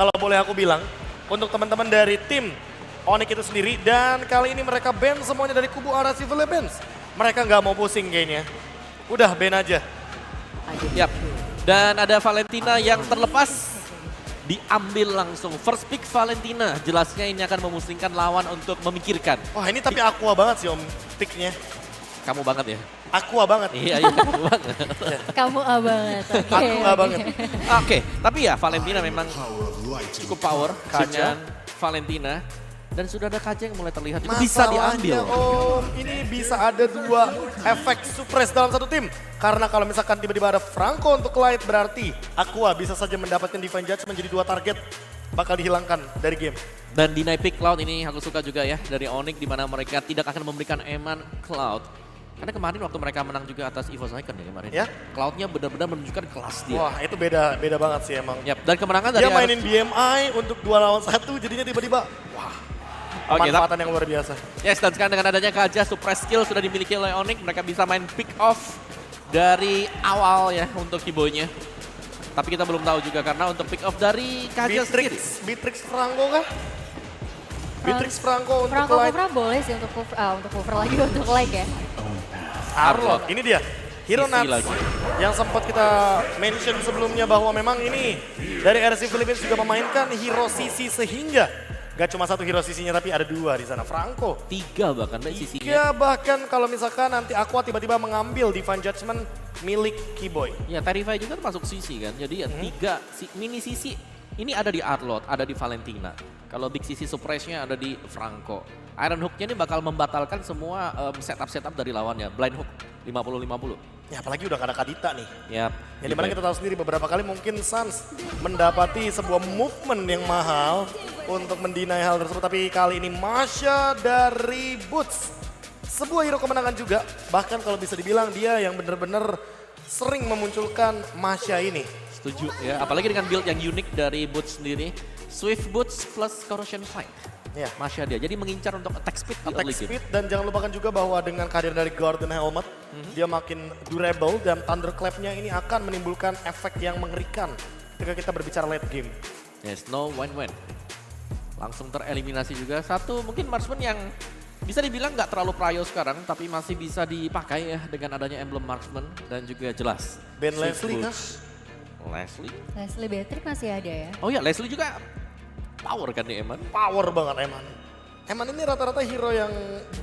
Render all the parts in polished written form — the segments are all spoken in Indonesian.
kalau boleh aku bilang, untuk teman-teman dari tim Onyx itu sendiri. Dan kali ini mereka ban semuanya dari kubu RRC Philippines. Mereka nggak mau pusing kayaknya. Udah ban aja. Yap. Dan ada Valentina yang terlepas. Diambil langsung. First pick Valentina. Jelasnya ini akan memusingkan lawan untuk memikirkan. Wah ini tapi aqua banget sih om picknya. Kamu banget ya? Aqua banget. Iya, kamu banget. Kamu banget. Aqua banget. Oke, tapi ya Valentina memang cukup power dengan Valentina. Dan sudah ada kaca yang mulai terlihat juga bisa diambil. Om, ini bisa ada dua efek suppress dalam satu tim. Karena kalau misalkan tiba-tiba ada Franco untuk Clyde berarti Aqua bisa saja mendapatkan Divine Judge menjadi dua target bakal dihilangkan dari game. Dan deny pick Cloud ini aku suka juga ya dari Onyx di mana mereka tidak akan memberikan Eman Cloud. Karena kemarin waktu mereka menang juga atas Evo Icon ya kemarin. Ya? Cloud-nya benar-benar menunjukkan kelas dia. Wah itu beda banget sih emang. Yap, dan kemenangan dari Dia mainin BMI untuk 2 lawan 1 jadinya tiba-tiba wah. Pemanfaatan yang luar biasa. Yes, dan sekarang dengan adanya Kaja, suppress skill sudah dimiliki oleh Onyx. Mereka bisa main pick off dari awal ya untuk Kiboy-nya. Tapi kita belum tahu juga karena untuk pick off dari Kaja sendiri. Beatrix Franco kah? Beatrix Franco untuk Franco Clyde. cover boleh sih untuk cover lagi untuk like ya. Arlot, ini dia. Hero Isi Nuts lagi. yang sempat kita mention sebelumnya bahwa memang ini dari RRC Philippines juga memainkan hero sisi sehingga gak cuma satu hero sisinya tapi ada dua di sana. Franco. 3 bahkan dari sisinya. Ya bahkan kalau misalkan nanti Aqua tiba-tiba mengambil Divine Judgment milik Kiboy. Ya, Terrify juga termasuk sisi kan. Jadi ya 3 mini sisi ini ada di Arlot, ada di Valentina. Kalau big sisi suppress-nya ada di Franco. Iron Hook-nya ini bakal membatalkan semua setup-setup dari lawannya. Blind Hook 50-50. Ya apalagi udah gak ada Kadita nih. Yap. Yang dimana kita tahu sendiri beberapa kali mungkin Suns mendapati sebuah movement yang mahal untuk mendinai hal tersebut. Tapi kali ini Masha dari Boots. Sebuah hero kemenangan juga. Bahkan kalau bisa dibilang dia yang benar-benar sering memunculkan Masha ini. Setuju ya, apalagi dengan build yang unik dari Boots sendiri. Swift Boots plus Corrosion Fight. Ya. Masya dia, jadi mengincar untuk attack speed di Attack early game. speed dan jangan lupakan juga bahwa dengan kehadiran dari Gordon Helmet, dia makin durable dan Thunderclap-nya ini akan menimbulkan efek yang mengerikan ketika kita berbicara late game. Yes, no win-win. Langsung tereliminasi juga. Satu mungkin marksman yang bisa dibilang nggak terlalu prio sekarang, tapi masih bisa dipakai ya dengan adanya emblem marksman dan juga jelas. Ben Swift Leslie kah? Boots. Leslie? Leslie Beatrix masih ada ya. Oh ya, Leslie juga power kan di Eman. Power banget Eman. Eman ini rata-rata hero yang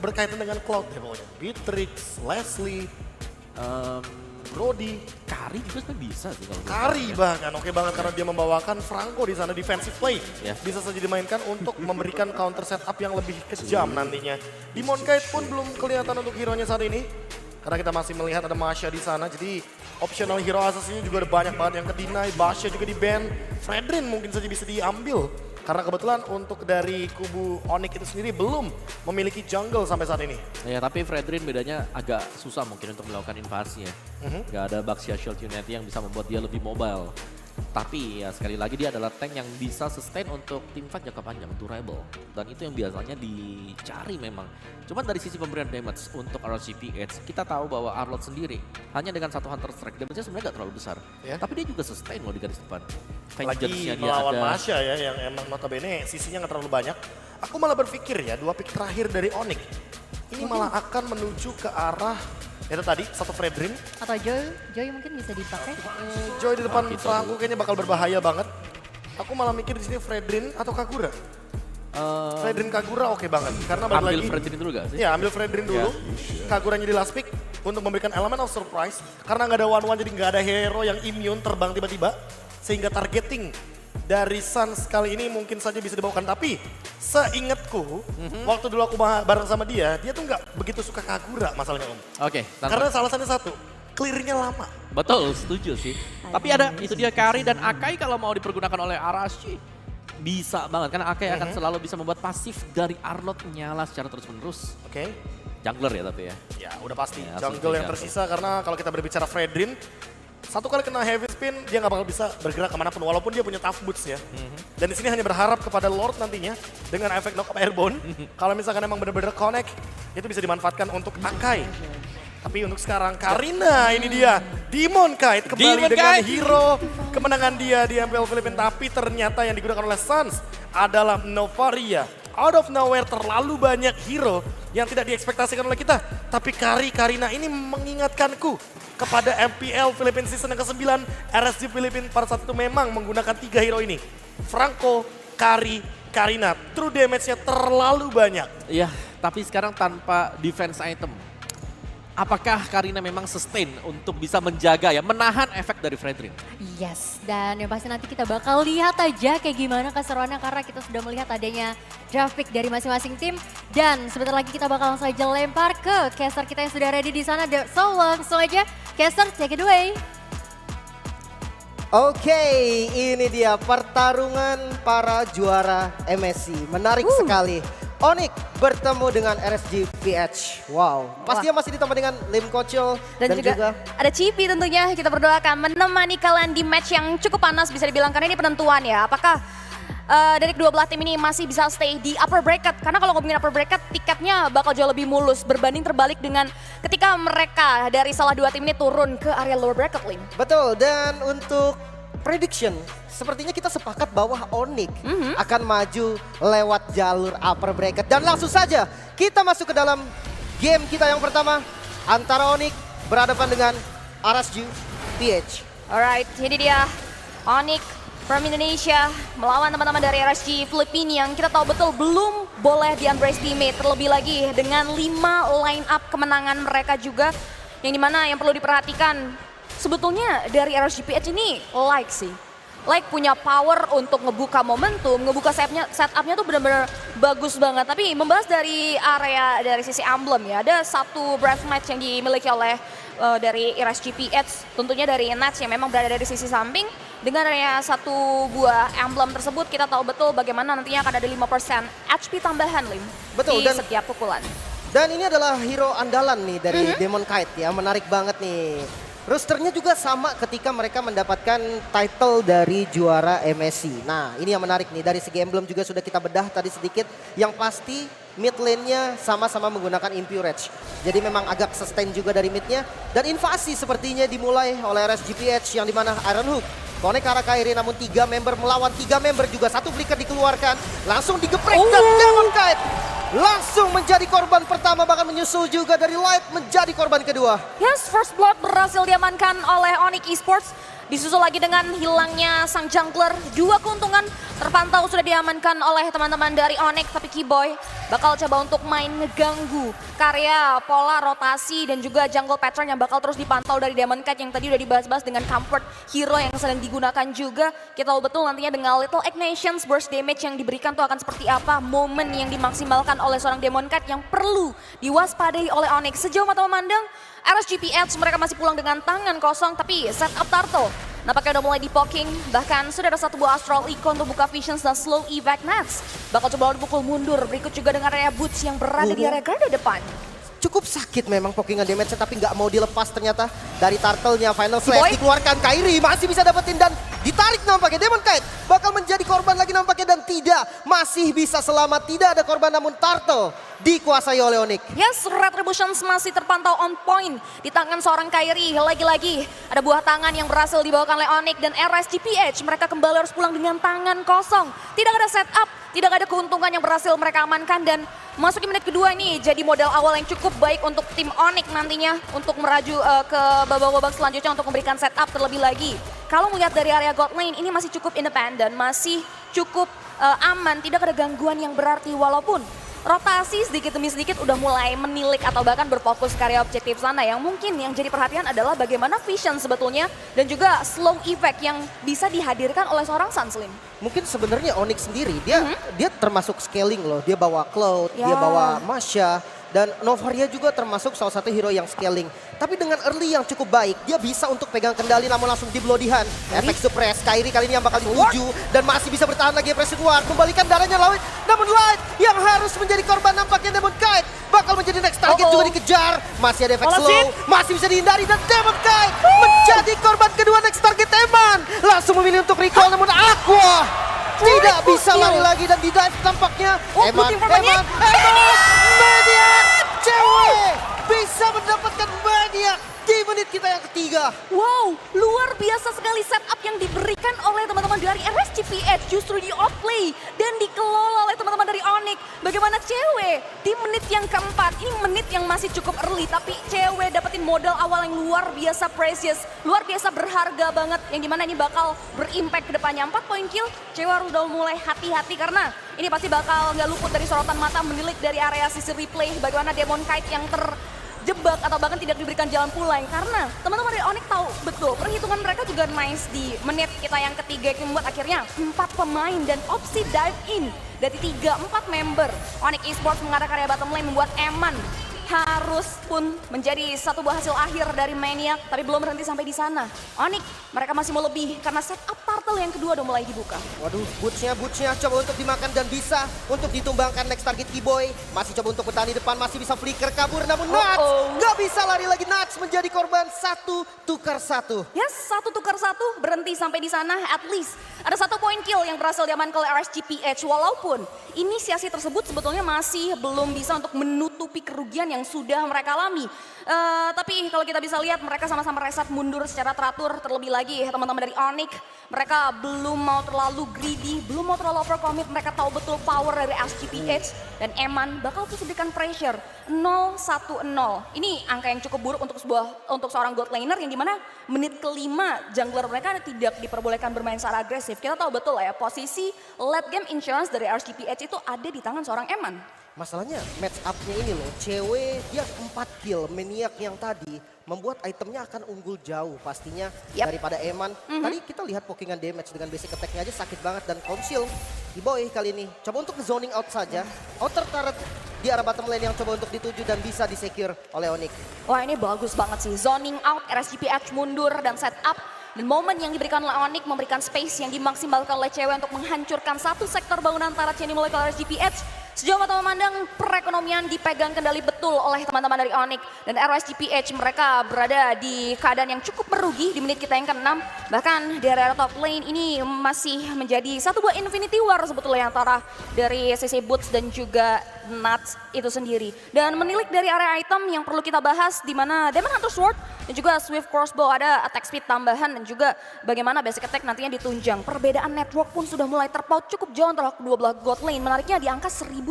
berkaitan dengan Cloud ya pokoknya. Beatrix, Leslie, Brody, Kari juga sebenarnya bisa sih kalau Kari bahkan oke banget karena dia membawakan Franco di sana defensive play. Ya. Bisa saja dimainkan untuk memberikan counter setup yang lebih kejam nantinya. Demon Kite pun belum kelihatan untuk hero-nya saat ini. Karena kita masih melihat ada Masha di sana. Jadi optional hero assassinnya juga ada banyak banget yang ke-deny. Basha juga di-ban. Fredrin mungkin saja bisa diambil. Karena kebetulan untuk dari kubu Onyx itu sendiri belum memiliki jungle sampai saat ini. Ya, tapi Fredrin bedanya agak susah mungkin untuk melakukan invasi ya. Gak ada Baxia Shield Unity yang bisa membuat dia lebih mobile. Tapi ya sekali lagi dia adalah tank yang bisa sustain untuk teamfight jangka panjang, durable. Dan itu yang biasanya dicari memang. Cuman dari sisi pemberian damage untuk RCPH, kita tahu bahwa Arlot sendiri hanya dengan satu Hunter Strike, damage-nya sebenarnya gak terlalu besar. Ya. Tapi dia juga sustain loh di garis depan. Lagi Vengeance-nya dia melawan ada. Masha ya yang emang notabene sisinya nggak terlalu banyak. Aku malah berpikir ya 2 pick terakhir dari Onyx ini malah akan menuju ke arah itu tadi satu Fredrin. Atau Joy mungkin bisa dipakai. Joy di depan Kita Franco kayaknya bakal berbahaya banget. Aku malah mikir di sini Fredrin atau Kagura. Fredrin Kagura oke banget karena balik Ambil lagi. Fredrin dulu gak sih? Ya ambil Fredrin dulu. Kaguranya di last pick untuk memberikan elemen of surprise karena nggak ada one-one jadi nggak ada hero yang immune terbang tiba-tiba sehingga targeting dari Suns kali ini mungkin saja bisa dibawakan. Tapi seingatku waktu dulu aku bareng sama dia tuh nggak begitu suka Kagura masalahnya om. Oke, Karena alasannya satu, clearnya lama. betul, setuju sih. Tapi ada, itu dia Kari dan Akai kalau mau dipergunakan oleh Arashi. Bisa banget, karena Akai akan selalu bisa membuat pasif dari Arlot nyala secara terus-menerus. Oke. Jungler ya tapi ya. Ya udah pasti Ya, jungle yang jungle. tersisa karena kalau kita berbicara Fredrin, satu kali kena heavy spin dia nggak bakal bisa bergerak kemanapun walaupun dia punya tough boots ya. Dan di sini hanya berharap kepada Lord nantinya dengan efek knock up airborne. Kalau misalkan emang benar-benar connect, itu bisa dimanfaatkan untuk Akai. Tapi untuk sekarang Karina ini dia. Demon Kite kembali Demon dengan Kite. hero kemenangan dia di MPL Filipina. Tapi ternyata yang digunakan oleh Suns adalah Novaria. Out of nowhere terlalu banyak hero yang tidak diekspektasikan oleh kita. Tapi Karina ini mengingatkanku kepada MPL Filipina season yang ke-9. RSG Filipina pada saat itu memang menggunakan 3 hero ini. Franco, Karina. True damage-nya terlalu banyak. Iya, tapi sekarang tanpa defense item. Apakah Karina memang sustain untuk bisa menjaga ya, menahan efek dari Fredrin? Yes, dan yang pasti nanti kita bakal lihat aja kayak gimana keseruannya karena kita sudah melihat adanya draft pick dari masing-masing tim. Dan sebentar lagi kita bakal langsung aja lempar ke caster kita yang sudah ready di sana. So langsung aja, caster take it away. Oke, ini dia pertarungan para juara MSC. Menarik sekali. Onyx bertemu dengan RSG PH. Wow, pastinya masih ditambah dengan Lim Kocho Dan juga ada Cipi tentunya. Kita berdoakan menemani kalian di match yang cukup panas bisa dibilang. Karena ini penentuan ya. Apakah dari kedua belah tim ini masih bisa stay di upper bracket? Karena kalau ngomongin upper bracket, tiketnya bakal jauh lebih mulus. Berbanding terbalik dengan ketika mereka dari salah dua tim ini turun ke area lower bracket, Lim. Betul, dan untuk prediction, sepertinya kita sepakat bahwa Onyx akan maju lewat jalur upper bracket. Dan langsung saja kita masuk ke dalam game kita yang pertama antara Onyx berhadapan dengan RSG PH. Alright, ini dia Onyx from Indonesia melawan teman-teman dari RSG Filipina yang kita tahu betul belum boleh di-underestimate. Terlebih lagi dengan 5 line up kemenangan mereka juga yang dimana yang perlu diperhatikan. Sebetulnya dari RSGPH ini like sih. Like punya power untuk ngebuka momentum, ngebuka setupnya tuh benar-benar bagus banget. Tapi membahas dari area dari sisi emblem ya, ada satu breath match yang dimiliki oleh dari RSGPH, tentunya dari Nats yang memang berada dari sisi samping. Dengan adanya satu buah emblem tersebut, kita tahu betul bagaimana nantinya akan ada 5% HP tambahan, Lim, Betul, di dan setiap pukulan. Dan ini adalah hero andalan nih dari Demon Kite ya, menarik banget nih. Rosternya juga sama ketika mereka mendapatkan title dari juara MSC. Nah, ini yang menarik nih, dari segi emblem juga sudah kita bedah tadi sedikit. Yang pasti mid lane-nya sama-sama menggunakan Impure Edge. Jadi memang agak sustain juga dari mid-nya. Dan invasi sepertinya dimulai oleh RSGPH yang dimana Iron Hook konek ke arah Kairi, namun 3 member melawan 3 member juga. Satu flicker dikeluarkan, langsung digeprek dan Demon Kite langsung menjadi korban pertama, bahkan menyusul juga dari Light menjadi korban kedua. Yes, first blood berhasil diamankan oleh Onyx Esports. Disusul lagi dengan hilangnya sang jungler. 2 keuntungan terpantau sudah diamankan oleh teman-teman dari Onyx. Tapi Keyboy bakal coba untuk main ngeganggu karya, pola, rotasi, dan juga jungle pattern yang bakal terus dipantau dari Demon Kite yang tadi udah dibahas-bahas dengan comfort hero yang sedang digunakan juga. Kita tahu betul nantinya dengan Little Ignitions, burst damage yang diberikan tuh akan seperti apa. Momen yang dimaksimalkan oleh seorang Demon Kite yang perlu diwaspadai oleh Onyx. Sejauh mata memandang, RSGPH mereka masih pulang dengan tangan kosong, tapi setup Turtle nampaknya udah mulai di-poking. Bahkan sudah ada satu buah Astral Echo untuk buka Visions dan slow evac Nats. Bakal coba dipukul mundur, berikut juga dengan area Boots yang berada di area garda depan. Cukup sakit memang pokingan damage-nya, tapi nggak mau dilepas ternyata dari Turtle-nya. Final Slash dikeluarkan, Kairi masih bisa dapetin dan ditarik nampaknya. Demon Kite bakal menjadi korban lagi nampaknya dan tidak, masih bisa selamat. Tidak ada korban namun Turtle dikuasai oleh Onyx. Yes, Retributions masih terpantau on point di tangan seorang Kairi. Lagi-lagi ada buah tangan yang berhasil dibawakan oleh Onyx dan RSGPH. Mereka kembali harus pulang dengan tangan kosong. Tidak ada setup, tidak ada keuntungan yang berhasil mereka amankan dan masuki menit kedua ini jadi modal awal yang cukup baik untuk tim Onyx nantinya untuk meraju ke babak-babak selanjutnya untuk memberikan setup terlebih lagi. Kalau melihat dari area God Lane ini masih cukup independen, masih cukup aman, tidak ada gangguan yang berarti walaupun rotasi sedikit demi sedikit udah mulai menilik atau bahkan berfokus ke area objektif sana. Yang mungkin yang jadi perhatian adalah bagaimana vision sebetulnya dan juga slow effect yang bisa dihadirkan oleh seorang Sunslim. Mungkin sebenarnya Onyx sendiri dia termasuk scaling loh. Dia bawa Cloud, dia Ya. bawa Masha, dan Novaria juga termasuk salah satu hero yang scaling. Tapi dengan early yang cukup baik, dia bisa untuk pegang kendali namun langsung di bloodihan. Efek suppress, Kairi kali ini yang bakal dituju dan masih bisa bertahan lagi press keluar. Kembalikan darahnya Light, namun Light yang harus menjadi korban nampaknya. Demon Kite bakal menjadi next target juga dikejar. Masih ada efek slow, masih bisa dihindari dan Demon Kite menjadi korban kedua next target Eman. Langsung memilih untuk recall namun Aqua tidak bisa lari lagi dan di dive tampaknya. Eman, Mediat, cewek bisa mendapatkan Maniac di menit kita yang ketiga. Wow, luar biasa sekali setup yang diberikan oleh teman-teman dari RSGPH. Justru di outplay dan dikelola oleh teman-teman dari Onyx. Bagaimana cewek di menit yang keempat. Ini menit yang masih cukup early, tapi cewek dapetin modal awal yang luar biasa precious. Luar biasa berharga banget. Yang dimana ini bakal berimpact ke depannya. 4 poin kill, cewek udah mulai hati-hati karena ini pasti bakal nggak luput dari sorotan mata menilik dari area sisi replay. Bagaimana Demon Kite yang terjebak atau bahkan tidak diberikan jalan pulang. Karena teman-teman dari Onyx tahu betul perhitungan mereka juga nice di menit kita yang ketiga yang membuat akhirnya 4 pemain dan opsi dive in dari 3-4 member. Onyx Esports mengarah area bottom lane membuat Eman harus pun menjadi satu buah hasil akhir dari Maniac, tapi belum berhenti sampai di sana. Onyx, mereka masih mau lebih karena setup turtle yang kedua udah mulai dibuka. Waduh, bootsnya coba untuk dimakan dan bisa untuk ditumbangkan next target Kiboy. Masih coba untuk bertahan di depan, masih bisa flicker kabur, namun Nuts nggak bisa lari lagi. Nuts menjadi korban 1-1. Yes, 1-1 berhenti sampai di sana. At least ada 1 poin kill yang berhasil diamankan oleh RSGPH. Walaupun inisiasi tersebut sebetulnya masih belum bisa untuk menutupi kerugian yang sudah mereka alami. Tapi kalau kita bisa lihat mereka sama-sama reset mundur secara teratur. Terlebih lagi teman-teman dari Onyx, mereka belum mau terlalu greedy, belum mau terlalu overcommit. Mereka tahu betul power dari SGPH dan Eman bakal terus berikan pressure 0-1-0. Ini angka yang cukup buruk untuk seorang gold laner yang dimana menit kelima jungler mereka tidak diperbolehkan bermain secara agresif. Kita tahu betul ya posisi late game insurance dari RSGPH itu ada di tangan seorang Eman. Masalahnya match up-nya ini loh, cewek dia 4 kill, Maniac yang tadi membuat itemnya akan unggul jauh pastinya daripada Eman. Tadi kita lihat pokingan damage dengan basic attack-nya aja sakit banget dan conceal. Kiboy kali ini coba untuk zoning out saja. Outer turret di arah bottom lane yang coba untuk dituju dan bisa disecure oleh Onyx. Wah ini bagus banget sih, zoning out, RSGPH mundur dan setup. Dan momen yang diberikan oleh Onyx memberikan space yang dimaksimalkan oleh cewek untuk menghancurkan satu sektor bangunan turret yang dimulai oleh RSGPH. Sejauh mata memandang perekonomian dipegang kendali betul oleh teman-teman dari Onyx. Dan RSGPH mereka berada di keadaan yang cukup merugi di menit kita yang ke-6. Bahkan di area top lane ini masih menjadi satu buah Infinity War sebetulnya antara dari sisi Boots dan juga Nuts itu sendiri. Dan menilik dari area item yang perlu kita bahas di mana Demon Hunter Sword dan juga Swift Crossbow ada attack speed tambahan dan juga bagaimana basic attack nantinya ditunjang. Perbedaan network pun sudah mulai terpaut cukup jauh antara kedua belah god lane. Menariknya di angka 1.300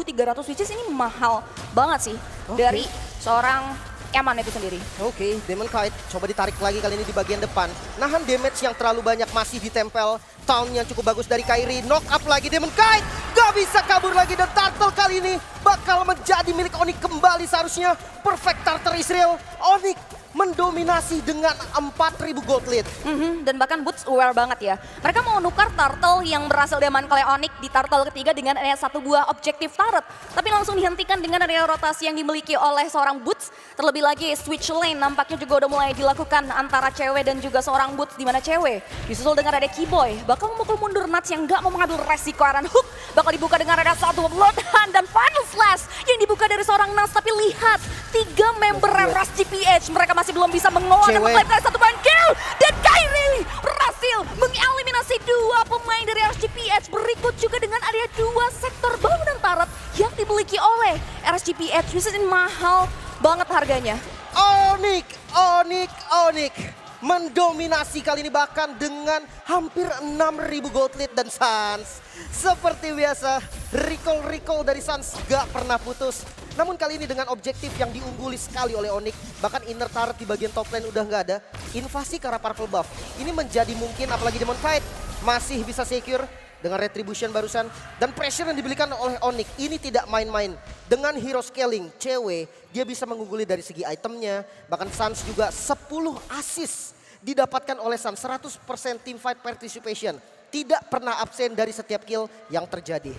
which is ini mahal banget sih dari seorang Eman itu sendiri. Oke, Demon Kite coba ditarik lagi kali ini di bagian depan. Nahan damage yang terlalu banyak masih ditempel. Town yang cukup bagus dari Kairi. Knock up lagi Demon Kite. Gak bisa kabur lagi dan Turtle kali ini bakal menjadi milik Onyx kembali seharusnya. Perfect Turtle Israel. Onyx mendominasi dengan 4.000 gold lead. Dan bahkan Boots aware banget ya. Mereka mau nukar turtle yang berhasil diamankan oleh Onyx di turtle ketiga dengan area satu buah objektif turret. Tapi langsung dihentikan dengan area rotasi yang dimiliki oleh seorang Boots. Terlebih lagi switch lane nampaknya juga udah mulai dilakukan antara cewek dan juga seorang Boots. Di mana cewek disusul dengan ada Kiboy. Bakal memukul mundur Nuts yang gak mau mengambil resiko Aran Hook. Bakal dibuka dengan ada satu Bloodhound dan Final Slash yang dibuka dari seorang Nuts. Tapi lihat 3 member RSGPH mereka masih belum bisa mengolah dan mengklaim satu poin kill. Dan Kairi berhasil mengeliminasi 2 pemain dari RSGPH. Berikut juga dengan area 2 sektor bangunan turret yang dimiliki oleh RSGPH. Bisa mahal banget harganya. Onyx mendominasi kali ini bahkan dengan hampir 6.000 gold lead dan Suns. Seperti biasa, recall dari Suns gak pernah putus. Namun kali ini dengan objektif yang diungguli sekali oleh Onyx, bahkan inner turret di bagian top lane udah nggak ada. Invasi ke arah purple buff, ini menjadi mungkin apalagi Demon Kite masih bisa secure dengan retribution barusan. Dan pressure yang diberikan oleh Onyx ini tidak main-main. Dengan hero scaling, cewek dia bisa mengungguli dari segi itemnya. Bahkan Suns juga 10 assist didapatkan oleh Suns, 100% team fight participation. Tidak pernah absen dari setiap kill yang terjadi.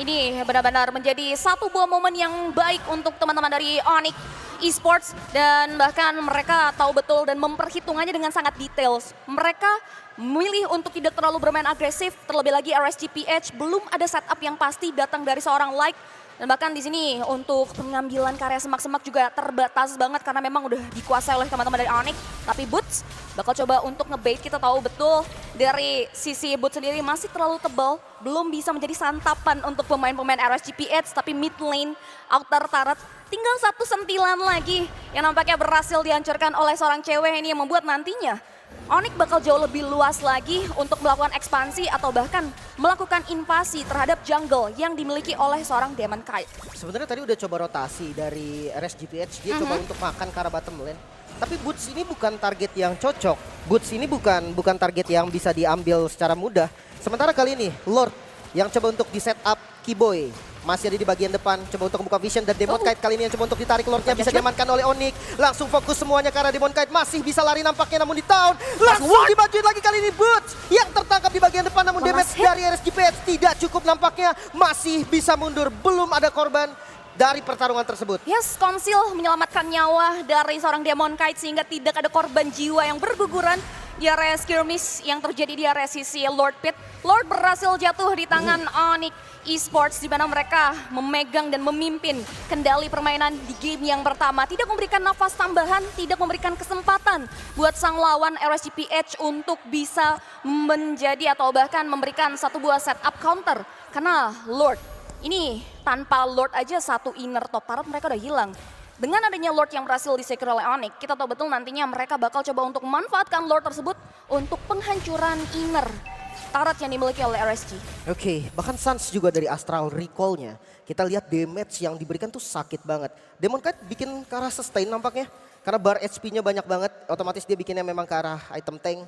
Ini benar-benar menjadi satu buah momen yang baik untuk teman-teman dari Onyx Esports. Dan bahkan mereka tahu betul dan memperhitungannya dengan sangat detail. Mereka memilih untuk tidak terlalu bermain agresif. Terlebih lagi RSGPH belum ada setup yang pasti datang dari seorang Like. Dan bahkan di sini untuk pengambilan karya semak-semak juga terbatas banget karena memang udah dikuasai oleh teman-teman dari Onyx. Tapi Boots bakal coba untuk ngebait. Kita tahu betul dari sisi Boots sendiri masih terlalu tebal, belum bisa menjadi santapan untuk pemain-pemain RSGPH, tapi mid lane, outer turret, tinggal satu sentilan lagi yang nampaknya berhasil dihancurkan oleh seorang cewek ini yang membuat nantinya Onyx bakal jauh lebih luas lagi untuk melakukan ekspansi atau bahkan melakukan invasi terhadap jungle yang dimiliki oleh seorang Demon Kite. Sebenarnya tadi udah coba rotasi dari RSGPH, dia coba untuk makan ke arah bottom lane. Tapi Boots ini bukan target yang cocok. Boots ini bukan target yang bisa diambil secara mudah. Sementara kali ini Lord yang coba untuk di setup Keyboy. Masih ada di bagian depan, coba untuk membuka vision dan Demon Kite kali ini yang coba untuk ditarik Lordnya bisa diamankan oleh Onyx. Langsung fokus semuanya karena Demon Kite masih bisa lari nampaknya namun di town. Langsung dimajuin lagi kali ini Boots yang tertangkap di bagian depan namun damage dari RSGPH tidak cukup nampaknya. Masih bisa mundur, belum ada korban dari pertarungan tersebut. Yes, Konsil menyelamatkan nyawa dari seorang Demon Kite sehingga tidak ada korban jiwa yang berguguran di area skirmish yang terjadi di area sisi Lord Pit. Lord berhasil jatuh di tangan Onyx Esports di mana mereka memegang dan memimpin kendali permainan di game yang pertama. Tidak memberikan nafas tambahan, tidak memberikan kesempatan buat sang lawan RSGPH untuk bisa menjadi atau bahkan memberikan satu buah setup counter. Karena Lord ini tanpa Lord aja satu inner top turret mereka udah hilang. Dengan adanya Lord yang berhasil disecure oleh Onyx, kita tahu betul nantinya mereka bakal coba untuk memanfaatkan Lord tersebut untuk penghancuran inner turret yang dimiliki oleh RSG. Oke, bahkan Sans juga dari Astral Recall-nya. Kita lihat damage yang diberikan tuh sakit banget. Demon Kite bikin ke arah sustain nampaknya. Karena bar HP-nya banyak banget, otomatis dia bikinnya memang ke arah item tank.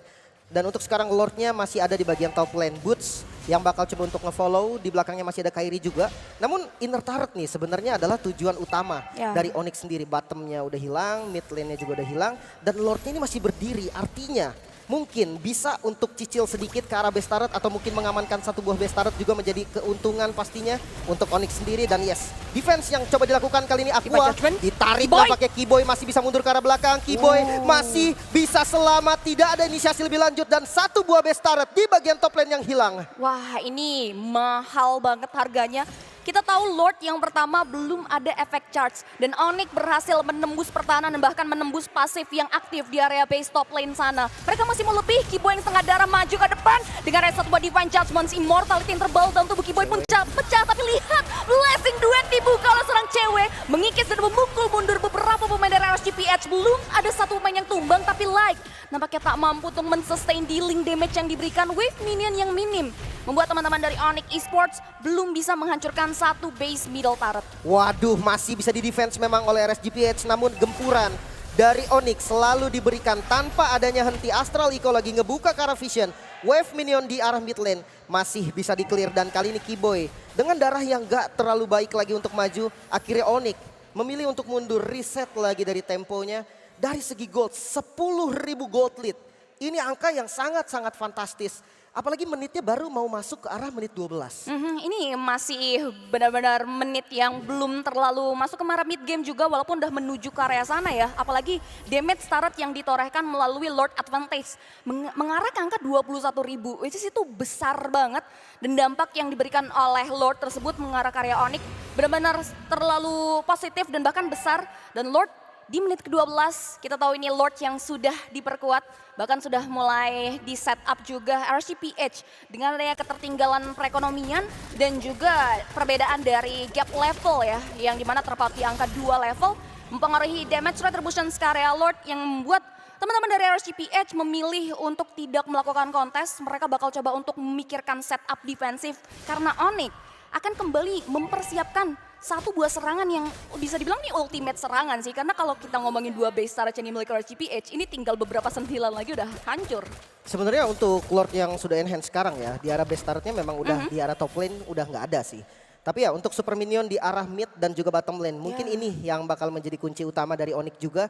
Dan untuk sekarang Lord-nya masih ada di bagian top lane. Boots yang bakal coba untuk nge-follow, di belakangnya masih ada Kairi juga. Namun inner turret nih sebenarnya adalah tujuan utama dari Onyx sendiri. Bottom-nya udah hilang, mid lane-nya juga udah hilang. Dan Lord-nya ini masih berdiri, artinya mungkin bisa untuk cicil sedikit ke arah base turret atau mungkin mengamankan satu buah base turret juga menjadi keuntungan pastinya untuk Onyx sendiri. Dan yes, defense yang coba dilakukan kali ini Aqua ditarik nampaknya Keyboy masih bisa mundur ke arah belakang. Keyboy masih bisa selamat, tidak ada inisiasi lebih lanjut dan satu buah base turret di bagian top lane yang hilang. Wah, ini mahal banget harganya. Kita tahu Lord yang pertama belum ada efek charge dan Onyx berhasil menembus pertahanan dan bahkan menembus pasif yang aktif di area base top lane sana. Mereka masih mau lebih, Keyboy yang setengah darah maju ke depan dengan satu buah Divine Judgment, Immortality yang terbal dalam tubuh Keyboy pun pecah. Tapi lihat, blessing duet dibuka oleh seorang cewek, mengikis dan memukul mundur beberapa pemain dari RSGPH. Belum ada satu pemain yang tumbang tapi like nampaknya tak mampu untuk men-sustain dealing damage yang diberikan wave minion yang minim. Membuat teman-teman dari Onyx Esports belum bisa menghancurkan satu base middle turret. Waduh, masih bisa di-defense memang oleh RSGPH, namun gempuran dari Onyx selalu diberikan tanpa adanya henti. Astral Echo lagi ngebuka ke arah vision. Wave minion di arah mid lane masih bisa di-clear dan kali ini Keyboy dengan darah yang gak terlalu baik lagi untuk maju. Akhirnya Onyx memilih untuk mundur, reset lagi dari temponya. Dari segi gold, 10.000 gold lead. Ini angka yang sangat-sangat fantastis. Apalagi menitnya baru mau masuk ke arah menit 12. Ini masih benar-benar menit yang belum terlalu masuk ke arah mid game juga walaupun udah menuju ke area sana ya. Apalagi damage turret yang ditorehkan melalui Lord Advantage mengarah ke angka 21.000. Itu besar banget dan dampak yang diberikan oleh Lord tersebut mengarah ke area Onyx benar-benar terlalu positif dan bahkan besar. Dan Lord di menit ke-12 kita tahu ini Lord yang sudah diperkuat, bahkan sudah mulai di setup juga RSGPH dengan adanya ketertinggalan perekonomian dan juga perbedaan dari gap level ya, yang dimana terpaut di angka 2 level, mempengaruhi damage retribution ke area Lord yang membuat teman-teman dari RSGPH memilih untuk tidak melakukan kontes. Mereka bakal coba untuk memikirkan setup defensif karena Onyx akan kembali mempersiapkan satu buah serangan yang bisa dibilang nih ultimate serangan sih. Karena kalau kita ngomongin dua base turret yang dimiliki RSGPH, ini tinggal beberapa sentilan lagi udah hancur. Sebenarnya untuk Lord yang sudah enhance sekarang ya, di arah base turretnya memang udah di arah top lane udah nggak ada sih. Tapi ya untuk super minion di arah mid dan juga bottom lane, mungkin ini yang bakal menjadi kunci utama dari Onyx juga.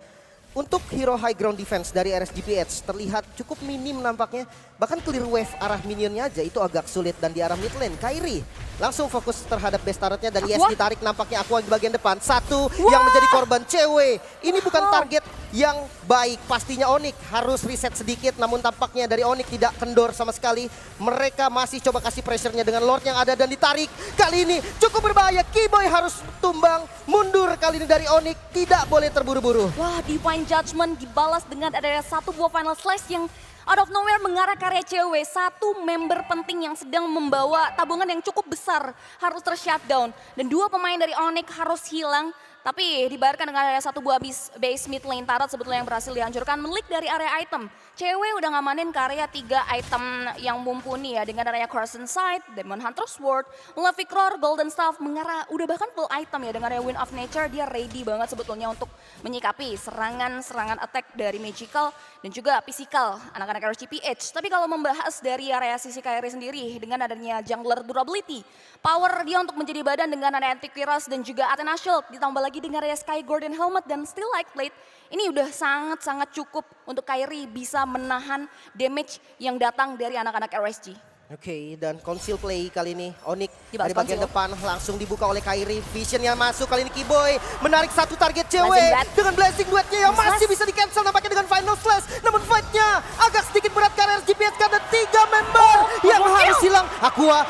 Untuk hero high ground defense dari RSGPH terlihat cukup minim nampaknya. Bahkan clear wave arah minionnya aja itu agak sulit. Dan di arah mid lane, Kairi Langsung fokus terhadap base turretnya dari Aqua. Yes ditarik nampaknya Aqua di bagian depan. Satu yang menjadi korban cewek. Ini bukan target yang baik. Pastinya Onyx harus reset sedikit. Namun tampaknya dari Onyx tidak kendor sama sekali. Mereka masih coba kasih pressure-nya dengan Lord yang ada dan ditarik. Kali ini cukup berbahaya. Keyboy harus tumbang. Mundur kali ini dari Onyx. Tidak boleh terburu-buru. Wah, Divine Judgment dibalas dengan adanya satu buah final slice yang out of nowhere mengarah ke area cewek. Satu member penting yang sedang membawa tabungan yang cukup besar harus ter-shutdown. Dan dua pemain dari Onyx harus hilang. Tapi dibayarkan dengan ada satu buah base mid lane turret sebetulnya yang berhasil dihancurkan. Melik dari area item. Cewek udah ngamanin ke area 3 item yang mumpuni ya. Dengan area Crescent Sight, Demon Hunter Sword, Malefic Roar, Golden Staff. Mengarah udah bahkan full item ya. Dengan area Wind of Nature dia ready banget sebetulnya untuk menyikapi serangan attack dari Magical dan juga physical anak-anak RGPH. Tapi kalau membahas dari area sisi Kairi sendiri dengan adanya jungler durability, power dia untuk menjadi badan dengan ada Antivirus dan juga Athena Shield, ditambah lagi dengan area Sky Golden Helmet dan Still Light Plate, ini udah sangat-sangat cukup untuk Kairi bisa menahan damage yang datang dari anak-anak RSG. Oke, dan conceal play kali ini Onyx Dibalas dari bagian conceal. depan langsung dibuka oleh Kairi. Visionnya masuk kali ini Keyboy menarik satu target Blessing cewek Duet. dengan Blessing Duetnya yang Slash. masih bisa di cancel nampaknya dengan Final Slash. Namun fightnya agak sedikit berat karena RGPS karena 3 member yang harus hilang. Aqua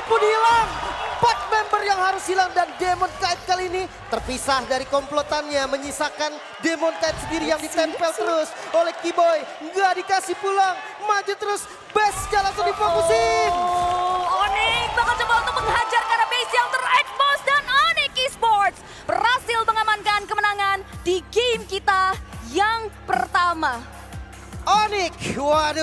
pun hilang. 4 member yang harus hilang dan Demon Kite kali ini terpisah dari komplotannya, menyisakan Demon Kite sendiri yang ditempel terus oleh Keyboy. Nggak dikasih pulang, maju terus, base langsung difokusin. Onyx bakal coba untuk menghajar karena base yang ter-expose dan Onyx Esports berhasil mengamankan kemenangan di game kita yang pertama. Onyx, waduh.